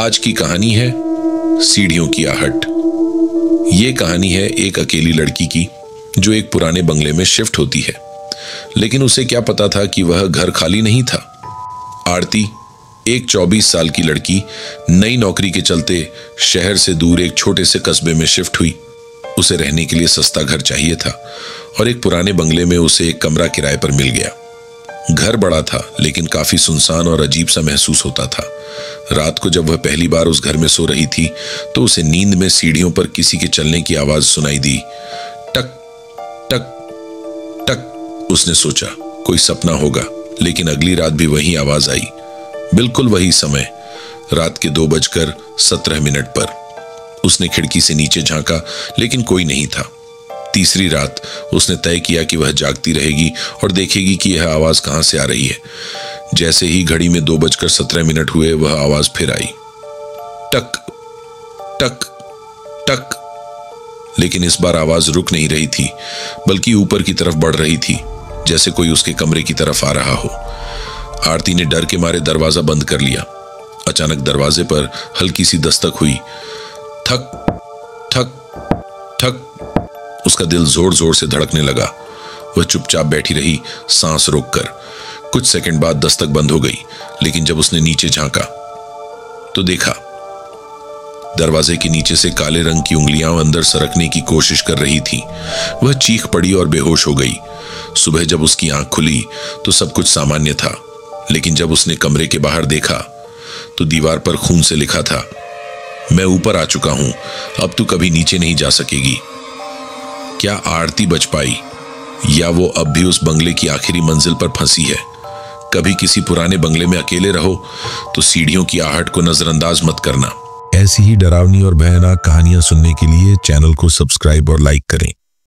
आज की कहानी है सीढ़ियों की आहट। ये कहानी है एक अकेली लड़की की जो एक पुराने बंगले में शिफ्ट होती है, लेकिन उसे क्या पता था कि वह घर खाली नहीं था। आरती एक 24 साल की लड़की नई नौकरी के चलते शहर से दूर एक छोटे से कस्बे में शिफ्ट हुई। उसे रहने के लिए सस्ता घर चाहिए था और एक पुराने बंगले में उसे एक कमरा किराए पर मिल गया। घर बड़ा था लेकिन काफी सुनसान और अजीब सा महसूस होता था। रात को जब वह पहली बार उस घर में सो रही थी तो उसे नींद में सीढ़ियों पर किसी के चलने की आवाज सुनाई दी। टक टक टक। उसने सोचा कोई सपना होगा, लेकिन अगली रात भी वही आवाज आई, बिल्कुल वही समय, रात के 2:17 पर। उसने खिड़की से नीचे झांका लेकिन कोई नहीं था। तीसरी रात उसने तय किया कि वह जागती रहेगी और देखेगी कि यह आवाज कहां से आ रही है। जैसे ही घड़ी में 2:17 हुए वह आवाज फिर आई, टक टक टक। लेकिन इस बार आवाज रुक नहीं रही थी, बल्कि ऊपर की तरफ बढ़ रही थी, जैसे कोई उसके कमरे की तरफ आ रहा हो। आरती ने डर के मारे दरवाजा बंद कर लिया। अचानक दरवाजे पर हल्की सी दस्तक हुई। ठक ठक ठक। उसका दिल जोर जोर से धड़कने लगा। वह चुपचाप बैठी रही, सांस रोककर। कुछ सेकंड बाद दस्तक बंद हो गई, लेकिन जब उसने नीचे झांका तो देखा दरवाजे के नीचे से काले रंग की उंगलियां अंदर सरकने की कोशिश कर रही थी। वह चीख पड़ी और बेहोश हो गई। सुबह जब उसकी आंख खुली तो सब कुछ सामान्य था, लेकिन जब उसने कमरे के बाहर देखा तो दीवार पर खून से लिखा था, मैं ऊपर आ चुका हूं, अब तू कभी नीचे नहीं जा सकेगी। क्या आरती बच पाई, या वो अब भी उस बंगले की आखिरी मंजिल पर फंसी है? कभी किसी पुराने बंगले में अकेले रहो तो सीढ़ियों की आहट को नजरअंदाज मत करना। ऐसी ही डरावनी और भयानक कहानियां सुनने के लिए चैनल को सब्सक्राइब और लाइक करें।